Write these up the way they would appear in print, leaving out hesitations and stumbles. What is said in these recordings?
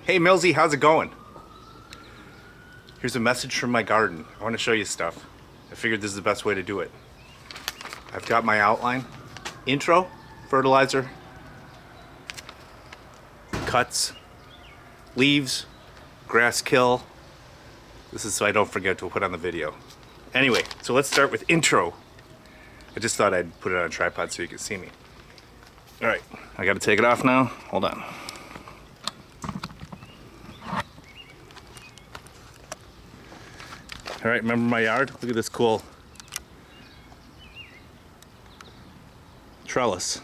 Hey Millsy, how's it going? Here's a message from my garden. I want to show you stuff. I figured this is the best way to do it. I've got my outline. Intro, fertilizer, cuts, leaves, grass kill. This is so I don't forget to put on the video. Anyway, so let's start with intro. I just thought I'd put it on a tripod so you could see me. All right, I gotta take it off now. Hold on. All right, remember my yard? Look at this cool trellis.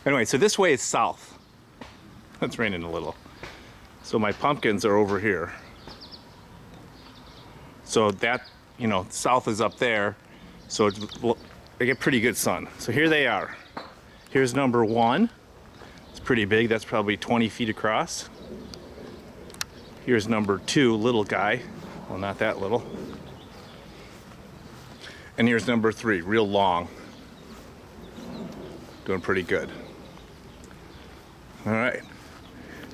Anyway, so this way is south. It's raining a little. So my pumpkins are over here. So that, you know, south is up there. So they get pretty good sun. So here they are. Here's number one. It's pretty big. That's probably 20 feet across. Here's number two, little guy. Well, not that little. And here's number three, real long. Doing pretty good. All right.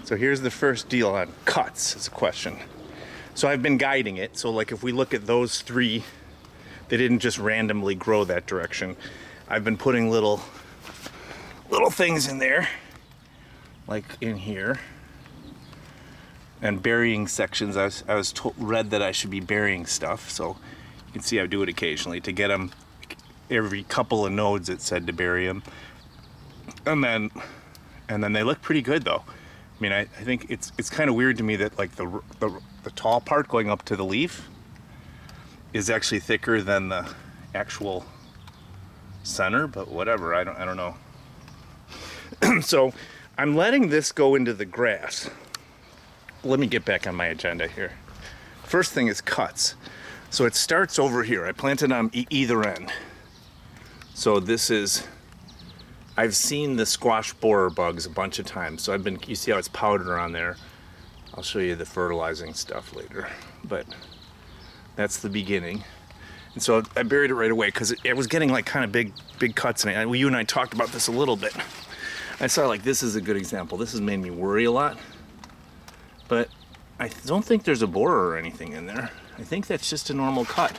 So here's the first deal on cuts, is a question. So I've been guiding it. So like if we look at those three, they didn't just randomly grow that direction. I've been putting little things in there, like in here. And burying sections. I was read that I should be burying stuff, so you can see I do it occasionally to get them every couple of nodes. It said to bury them, and then they look pretty good though. I mean, I think it's kind of weird to me that like the tall part going up to the leaf is actually thicker than the actual center, but whatever. I don't know. So I'm letting this go into the grass. Let me get back on my agenda here. First thing is cuts. So it starts over here. I planted on either end. So this is, I've seen the squash borer bugs a bunch of times. So you see how it's powder on there. I'll show you the fertilizing stuff later. But that's the beginning. And so I buried it right away because it was getting like kind of big cuts. And you and I talked about this a little bit. I saw like this is a good example. This has made me worry a lot. But I don't think there's a borer or anything in there. I think that's just a normal cut.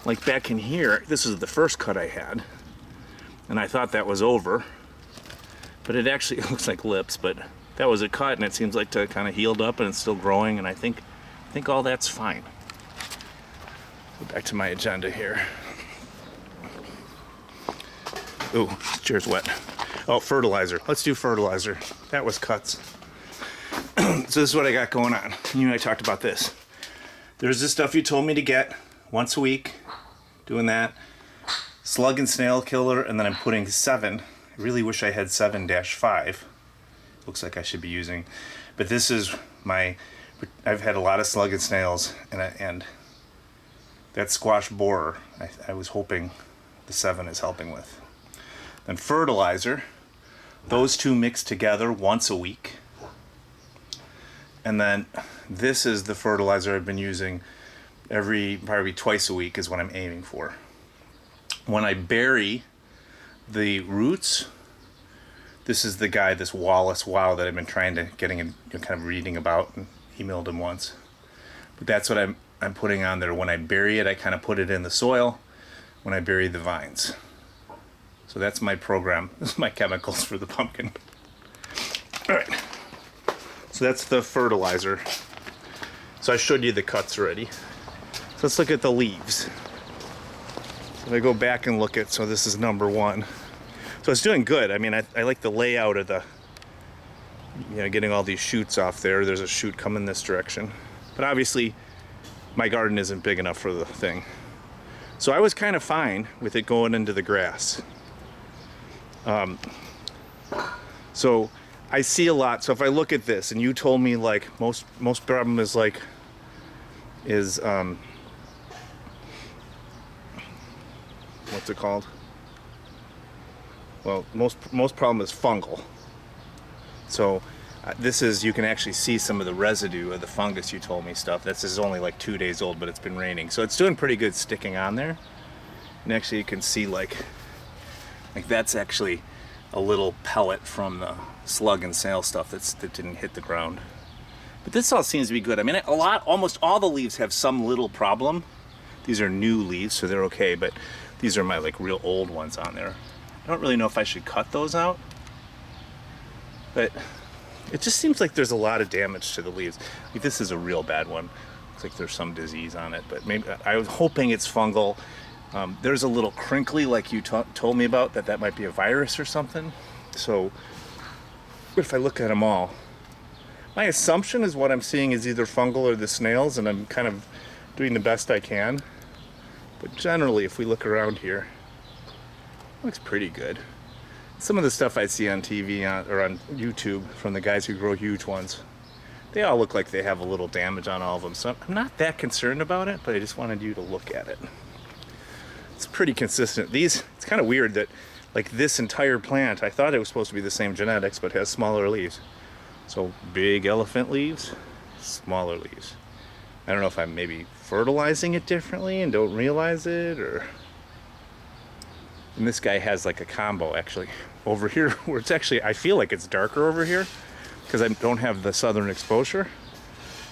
Like back in here, this is the first cut I had. And I thought that was over. But it actually looks like lips, but that was a cut and it seems like to kind of healed up and it's still growing, and I think all that's fine. Go back to my agenda here. Ooh, chair's wet. Oh, fertilizer. Let's do fertilizer. That was cuts. So this is what I got going on. You and I talked about this. There's this stuff you told me to get once a week. Doing that. Slug and snail killer, and then I'm putting 7. I really wish I had 7-5. Looks like I should be using. But this is I've had a lot of slug and snails, and that squash borer, I was hoping the 7 is helping with. Then fertilizer. Those two mixed together once a week. And then this is the fertilizer I've been using probably twice a week is what I'm aiming for. When I bury the roots, this is the guy, this Wallace, that I've been kind of reading about and emailed him once. But that's what I'm putting on there. When I bury it, I kind of put it in the soil when I bury the vines. So that's my program. This is my chemicals for the pumpkin. All right. So that's the fertilizer. So I showed you the cuts already. So let's look at the leaves. So if I go back and look at, so this is number one. So it's doing good. I mean, I like the layout of the, getting all these shoots off there. There's a shoot coming this direction. But obviously, my garden isn't big enough for the thing. So I was kind of fine with it going into the grass. So I see a lot. So if I look at this, and you told me like most problem is what's it called? Well, most problem is fungal. So this is, you can actually see some of the residue of the fungus you told me stuff. This is only like 2 days old, but it's been raining. So it's doing pretty good sticking on there. And actually you can see like that's actually a little pellet from the slug and snail stuff that didn't hit the ground. But this all seems to be good. I mean, almost all the leaves have some little problem. These are new leaves, so they're okay, but these are my like real old ones on there. I don't really know if I should cut those out, but it just seems like there's a lot of damage to the leaves. Like this is a real bad one. Looks like there's some disease on it, but maybe I was hoping it's fungal. There's a little crinkly like you told me about, that might be a virus or something. So if I look at them all, my assumption is what I'm seeing is either fungal or the snails, and I'm kind of doing the best I can. But generally, if we look around here, it looks pretty good. Some of the stuff I see on TV or on YouTube from the guys who grow huge ones, they all look like they have a little damage on all of them. So I'm not that concerned about it, but I just wanted you to look at it. It's pretty consistent. It's kind of weird that like this entire plant, I thought it was supposed to be the same genetics, but has smaller leaves. So big elephant leaves, smaller leaves. I don't know if I'm maybe fertilizing it differently and don't realize it, or... And this guy has like a combo actually over here where it's actually, I feel like it's darker over here because I don't have the southern exposure.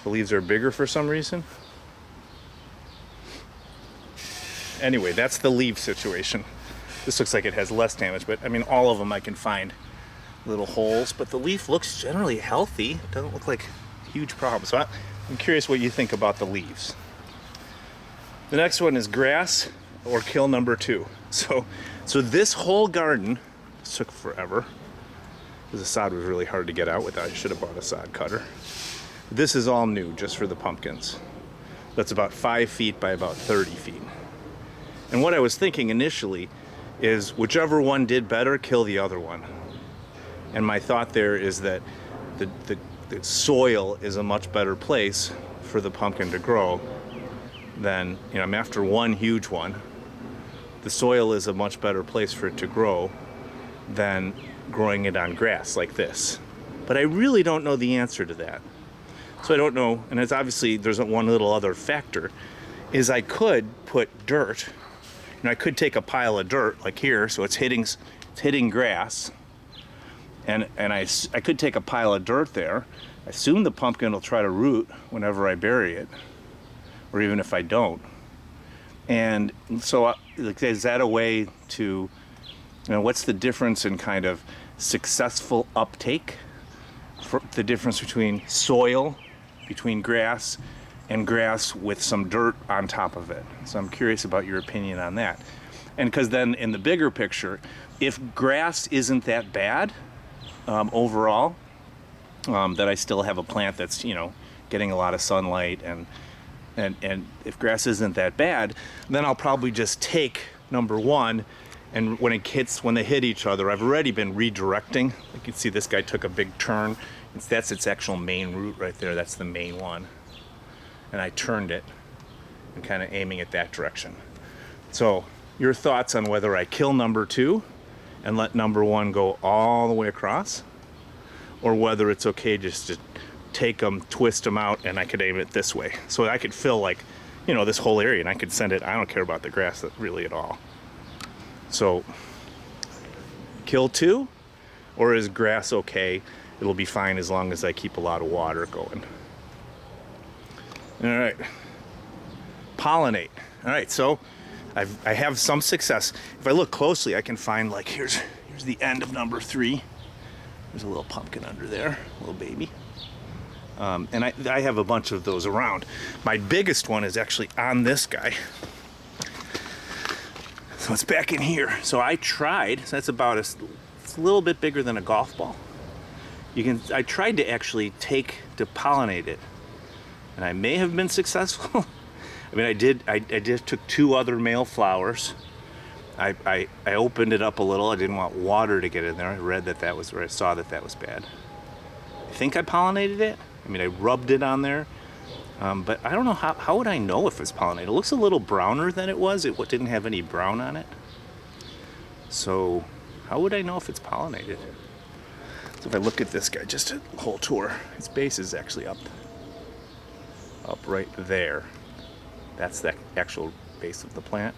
The leaves are bigger for some reason. Anyway, that's the leaf situation. This looks like it has less damage, but I mean, all of them I can find little holes, but the leaf looks generally healthy. It doesn't look like huge problems. So I'm curious what you think about the leaves. The next one is grass or kill number 2. So this whole garden took forever because the sod was really hard to get out without. I should have bought a sod cutter. This is all new just for the pumpkins. That's about 5 feet by about 30 feet. And what I was thinking initially is whichever one did better, kill the other one. And my thought there is that the soil is a much better place for the pumpkin to grow than, you know, I'm after one huge one. The soil is a much better place for it to grow than growing it on grass like this. But I really don't know the answer to that. So I don't know, and it's obviously, there's one little other factor, is I could put dirt, and I could take a pile of dirt like here, so it's hitting grass, and I could take a pile of dirt there. I assume the pumpkin will try to root whenever I bury it, or even if I don't. And so, like, is that a way to, you know, what's the difference in kind of successful uptake? For the difference between soil, between grass, and grass with some dirt on top of it. So I'm curious about your opinion on that. And because then in the bigger picture, if grass isn't that bad overall, that I still have a plant that's, you know, getting a lot of sunlight, and if grass isn't that bad, then I'll probably just take number 1, and when they hit each other, I've already been redirecting. You can see this guy took a big turn. That's its actual main root right there. That's the main one. And I turned it and kind of aiming it that direction. So your thoughts on whether I kill number 2 and let number 1 go all the way across, or whether it's okay just to take them, twist them out, and I could aim it this way. So I could fill, like, you know, this whole area, and I could send it. I don't care about the grass really at all. So kill 2, or is grass okay? It'll be fine as long as I keep a lot of water going. All right, pollinate. All right, so I have some success. If I look closely, I can find, like, here's the end of number 3. There's a little pumpkin under there, a little baby. And I have a bunch of those around. My biggest one is actually on this guy. So it's back in here. So I tried, so that's about it's a little bit bigger than a golf ball. I tried to actually to pollinate it. And I may have been successful. I mean, I did took 2 other male flowers. I opened it up a little. I didn't want water to get in there. I read that was where I saw that was bad. I think I pollinated it. I mean, I rubbed it on there, but I don't know how would I know if it's pollinated? It looks a little browner than it was. It didn't have any brown on it. So how would I know if it's pollinated? So if I look at this guy, just a whole tour, its base is actually up right there. That's the actual base of the plant.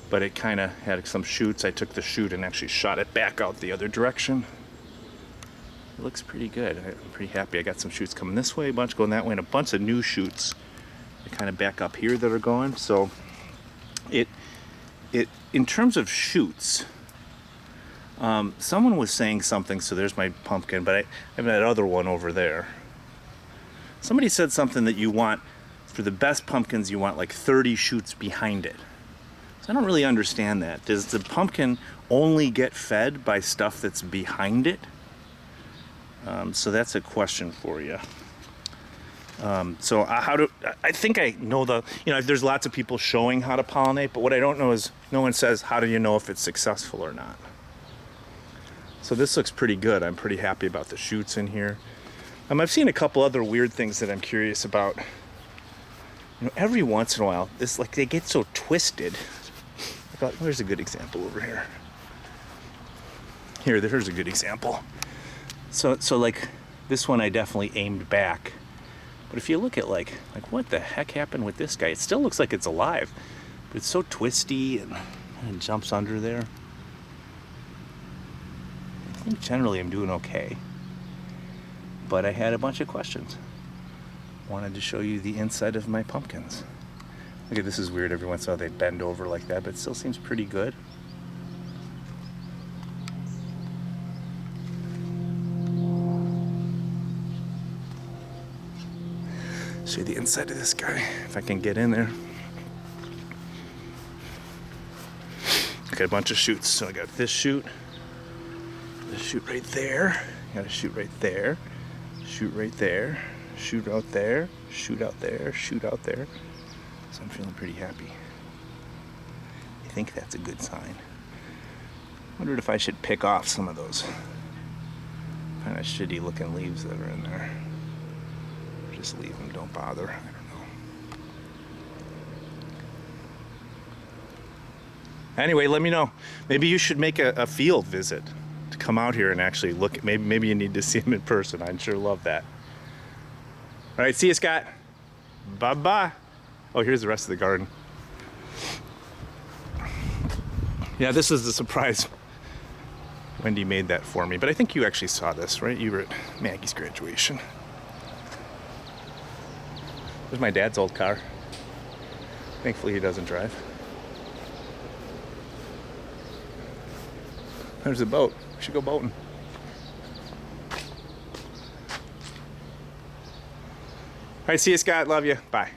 But it kind of had some shoots. I took the shoot and actually shot it back out the other direction. it looks pretty good. I'm pretty happy. I got some shoots coming this way, a bunch going that way, and a bunch of new shoots that kind of back up here that are going. So it in terms of shoots, someone was saying something, so there's my pumpkin, but I have that other one over there. Somebody said something that you want, for the best pumpkins, you want like 30 shoots behind it. So I don't really understand that. Does the pumpkin only get fed by stuff that's behind it? So that's a question for you. So I think I know there's lots of people showing how to pollinate, but what I don't know is no one says, how do you know if it's successful or not? So this looks pretty good. I'm pretty happy about the shoots in here. I've seen a couple other weird things that I'm curious about. Every once in a while, they get so twisted. There's a good example over here. There's a good example. So like this one I definitely aimed back. But if you look at like what the heck happened with this guy? It still looks like it's alive, but it's so twisty and jumps under there. I think generally I'm doing okay, but I had a bunch of questions. Wanted to show you the inside of my pumpkins. Look at this, is weird. Every once in a while they bend over like that, but it still seems pretty good. Show you the inside of this guy, if I can get in there. Got a bunch of shoots. So I got this shoot right there, got a shoot right there, shoot right there, shoot out there, shoot out there, shoot out there. So I'm feeling pretty happy. I think that's a good sign. Wondered if I should pick off some of those kind of shitty looking leaves that are in there. Just leave them, don't bother. I don't know. Anyway, let me know. Maybe you should make a field visit to come out here and actually look at, maybe you need to see them in person. I'd sure love that. All right, see you, Scott. Bye-bye. Oh, here's the rest of the garden. Yeah, this is the surprise. Wendy made that for me, but I think you actually saw this, right? You were at Maggie's graduation. There's my dad's old car. Thankfully he doesn't drive. There's a boat. We should go boating. All right, see you, Scott. Love you. Bye.